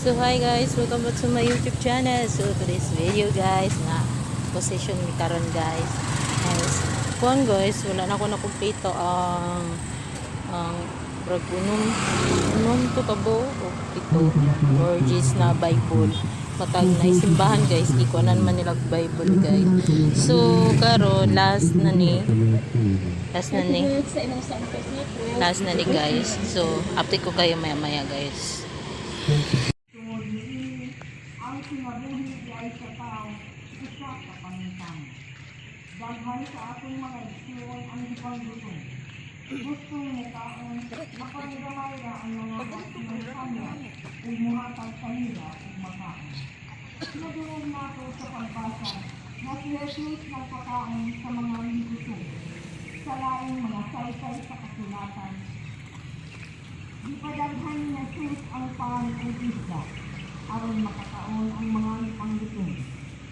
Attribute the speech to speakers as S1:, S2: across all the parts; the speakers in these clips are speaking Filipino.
S1: So hi guys, welcome back to my YouTube channel. So today's video guys, na position mi karon guys. Kuan guys, wala na ako nakumpleto ang unom to kabo o ito gorgeous na Bible. Matag na simbahan guys, di ko man nila Bible guys. So karon last na ni guys. So update ko kayo maya guys.
S2: Ang sinabuhi ay sa tao, isa ka pangitang. Daghan sa atong mga isiwan ang ipanggutom. Gusto mo taon, makaramay na ang mga kasinasanya o muhatag sa hira o makaon. Naduong nato sa pagbasa na si Jesus nagpakaon sa mga higutom. Sa laing mga saysay sa kasulatan. Di padaghan ni Jesus ang paan o isla. Aron makataon ang mga panggutom.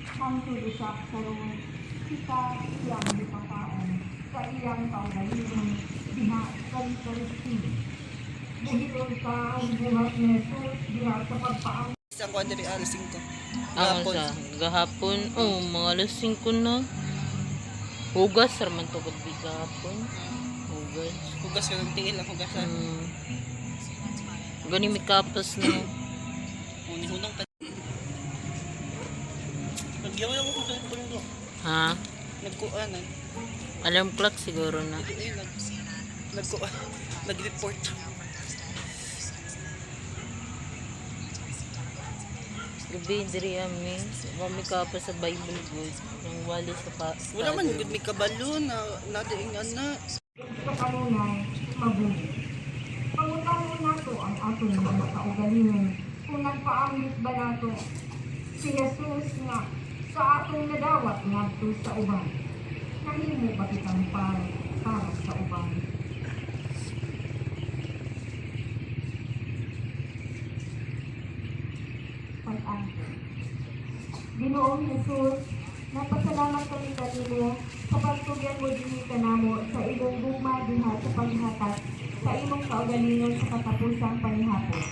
S2: Hangtod usap karon kita siyang dipataon sa iyang kaugalingon diha kari-kari. Buhiton ka ang buhat ni Jesus diha sa pagpaang.
S3: Isang kuwan dari alas 5.
S1: Gahapon. Oh, mga alas 5 na. Hugas raman to gabi gahapon.
S3: Hugas yung tingin lang hugasan.
S1: Gani may kapas na.
S3: Hunong pa. Nagyaw lang ako sa pundo.
S1: Ha?
S3: Nagkuan.
S1: Alarm clock siguro na.
S3: Nagkuan. Nag-report.
S1: Gabi diri amin. Mami kapas sa Bible good. Ang wali sa
S3: Wala man gud mi kabalo na nadaing ana.
S2: Sa kanunay, mabuhi. Pangutangin nato ang atong mga kaugalingon. Kung nagpaamit ba nato si Jesus nga sa atong nadawat ngadto sa uban. Nahimo ba kitang para sa uban? Pag-angkin. Ginoong Jesus, napasalamat kami kanimo sa pagtugyan mo din kanamo sa imong gugma diha sa paghatag sa imong kaugalingon sa katapusang panihapon.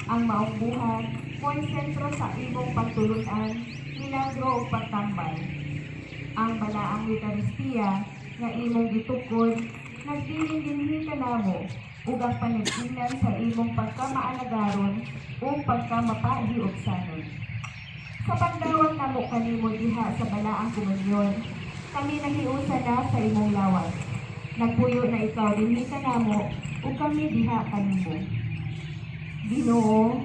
S2: Ang maong buhat, konsentro sa imong pagtulutan, milagro o pagtambal. Ang balaang Eucharistia nga imong gitukod, nagdiling dinhi kanamo ug ang panagsinan sa imong pagkamaalagaron o pagkamapagi ug sanon. Sa pagdawat namo kanimo diha sa balaang komunyon, kami nahiusa na sa imong lawas. Nagpuyo na ikaw dinhi kanamo ug kami diha kanimo. Ginoo,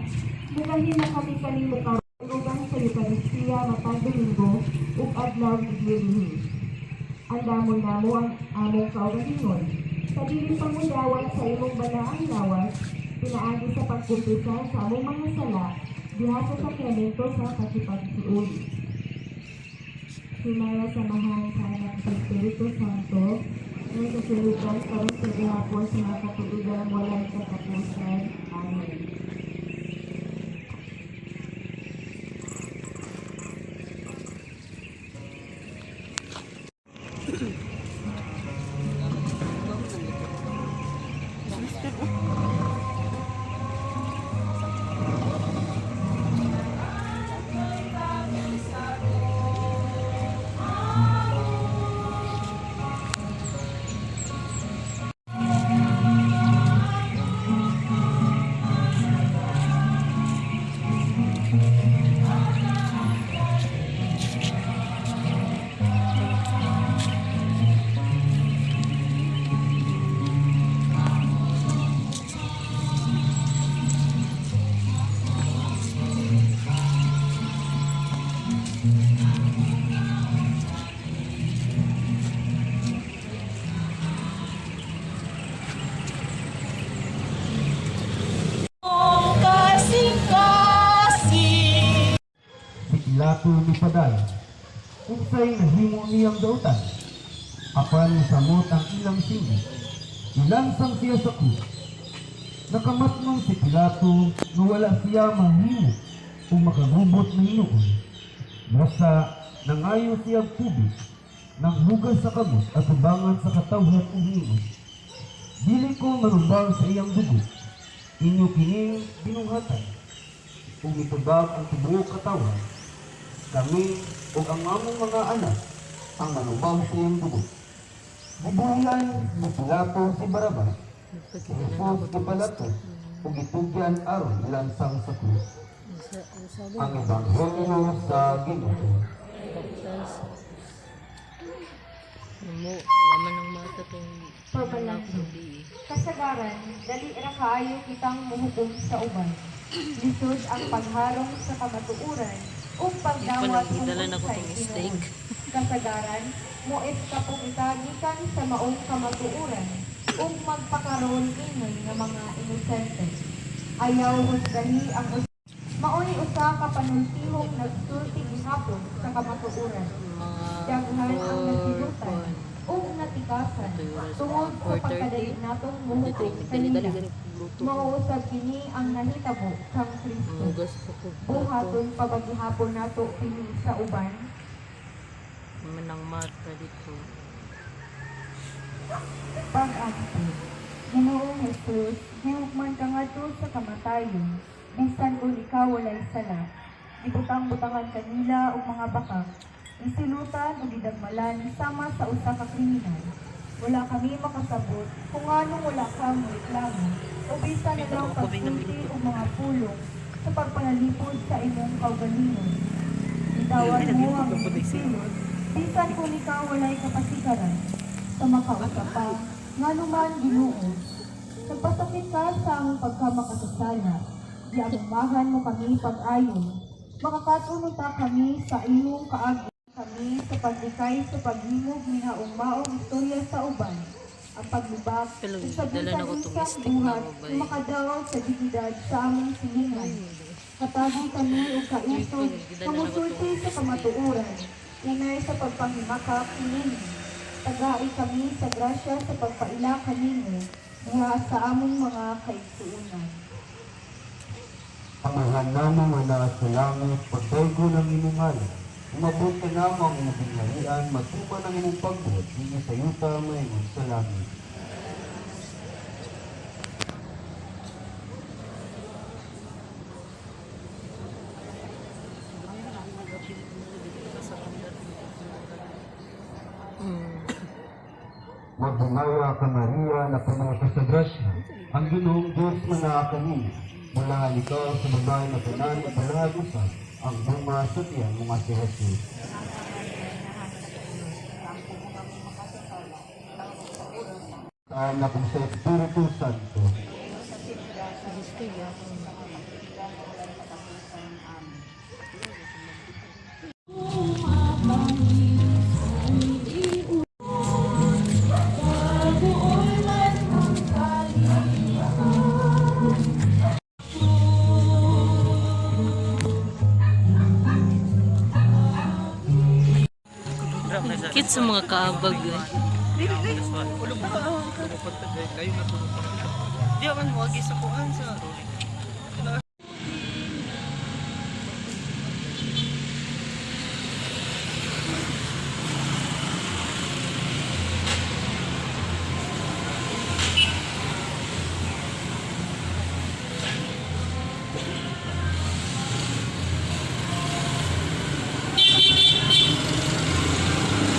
S2: mugahin na kami kanimo kaurugan sa Eucharistia matag Domingo ug adlaw iglesia. Andamon namo ang among kaugalingon. Sa dili pangudawat sa imong balaang lawas, pinaagi sa pagkumpisa sa among mga sala diha sa sakramento sa kasipagsiuli. Hinaya samahan sa anak sa Espiritu Santo, may kasulutan karon sa gihapon sa mga katulugan walang katapusan. Amen.
S4: Pilato ni Paday, unsay nahimo niyang dautan, apan samot ang ilang sindi, ilansang siya sa krus. Nakamatnong si Pilato na wala siya mahimo o makagubot na hinuon. Basta nangayo siya tubig, nang hugas sa kamot at ubangan sa katawhan o hinuon. Dili ko marumbang sa iyang dugo, inyo kining binunghatan. ug mitubag ang tibuok katawan, kami o ang among mga anak ang manubang sa iyong dugo. Gibuhian ni Pilato si Barabas, si Jesus gipalato ug gitugyan aron ilansang sa krus.
S1: Sabi
S4: Ang Ebanghelyo sa Ginoo.
S1: mo, laman ng mata tong
S5: Pabalangin. Kasagaran, dali ra kaayo kitang muhukom sa uban. Lisod ang pagharong sa kamatuuran o pagdawat
S1: Hindi pa nagdala na ko
S5: sa
S1: itong steak.
S5: Ginoo. Kasagaran, moes kapong itagikan sa maong kamatuuran o magpakaroon inoy nga mga inosente. Ayaw husgahi ang maoy usa ka panultihong nagsulti gihapon sa kamatuuran. Daghan ang nasibutan o natikasan tungod sa pagkadali natong muhukom sa nila. Mauusab kini ang nahitabo kang Kristo. Buhaton pabagihapon nato kini sa uban.
S1: Manang mata dito.
S5: Pag-ati, Ginoong Jesus, hihukman ka nga to sa kamatayon, bisan kung ikaw walay sala. Ibutang-butangan kanila o mga bakak, isilutan o didagmalan sama sa usa ka kriminal. Wala kami makasabot kung anong wala kang reklamo o bisan na lang pagsulti o mga pulong sa pagpanalipod sa imong kaugalingon. Itawad mo ang isilot, bisan kung ikaw walay kapasikaran sa makausap pa, nga naman Ginoo. Nagpasakit ka sa among pagkamakasasala, di agumahan mo kami pag-ayon. Makakatunod ta kami sa iyong kaagi. Kami sa paglikay sa paghimog minaong-maong istorya sa uban. Ang paglubak
S1: Pero
S5: sa
S1: dala na ko itong
S5: bisan-bisan
S1: steak na
S5: buhat
S1: mabay.
S5: na makadaw sa dignidad sa aming silingan. Katagi kami o kaisod, kamusulti sa kamatuuran, inay sa pagpangimakap kinini. Tagai kami sa grasya sa pagpaila kanino, diha sa among mga kaigsuunan.
S4: Amahan namang ana sa langit, pagdaygo ng imong ngalan. Umabot ka namang imong bingharian, matupa ng imong pagbuot, hindi sa yuta mayon sa langit. Magbungaya ka Maria na puno ka sa grasya. Ang Ginoong Diyos manakanin. Mula ikaw sa babae na tanan at palagusan ang bunga sa tiyan mga si Jesus. Saan na kung sa Espiritu Santo.
S1: Cute sa mga kaabag eh.
S3: Di man mo agi sa kuan sa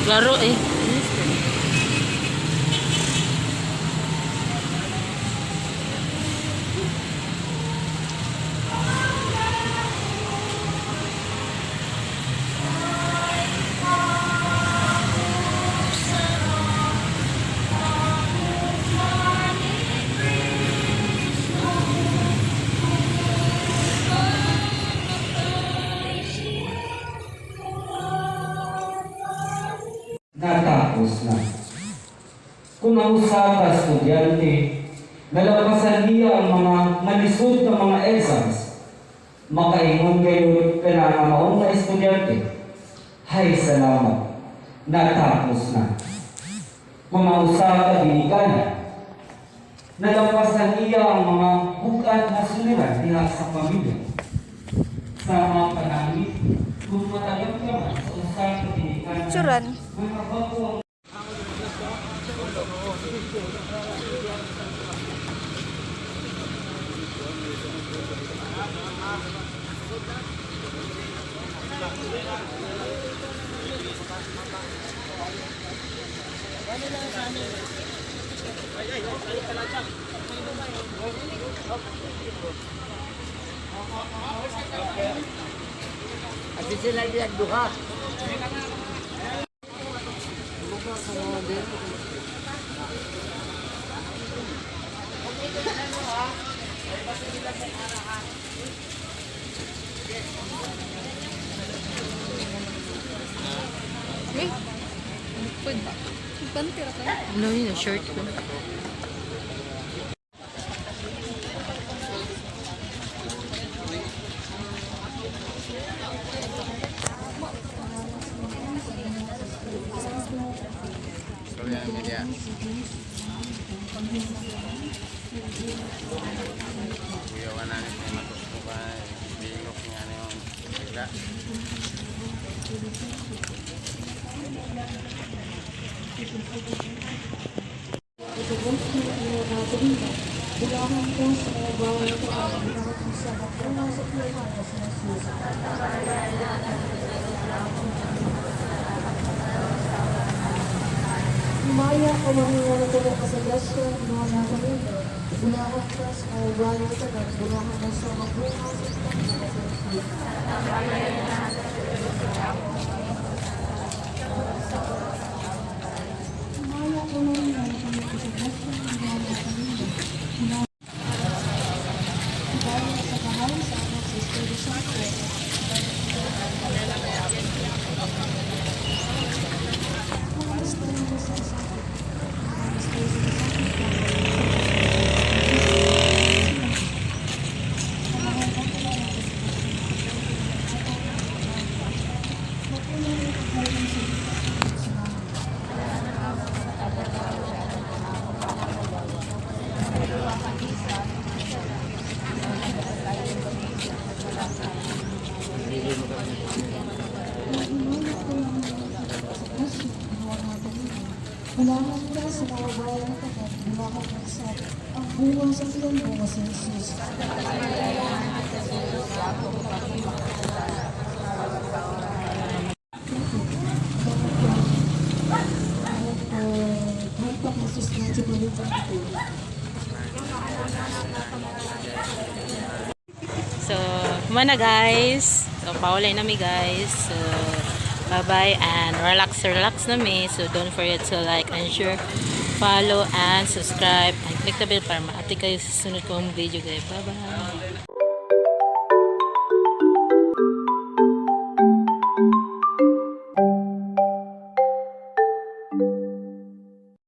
S1: Laro eh.
S6: Natapos na. Kung ang usa ka estudyante, nalampasan niya ang mga malisod na mga exams, makaingon kayo ka na nga maong na estudyante. Hay salamat, natapos na. Kung ang usa ka ginikanan, nalampasan niya ang mga bukat na suliran diha sa pamilya. Sa mga panangit, kung matagal ka man sa usa ka ginikanan,
S5: Churan.
S6: makabago ang
S1: Ano yun, shirt ko.
S7: Maya o mangyayari ko ng kasagasyon, mga nakamito. Bulakan kas o balo sa gat, bulakan na sa magbunga sa Maya o mangyayari ko ng kasagasyon, mga nakamito. Bulakan sa kahaw sa anak sa Espiritu Santo. Bilangan ka sa mga bayan na tapat, bilangan ka sa ang bunga sa ilang bunga sa Jesus. Hampak Jesus na sa malibang ito.
S1: So, kumana guys. So, paulay nami guys. So, bye-bye and relax na mi. So, don't forget to like and share, follow and subscribe and click the bell para ma-update kayo sa sunod kong video guys. Bye-bye!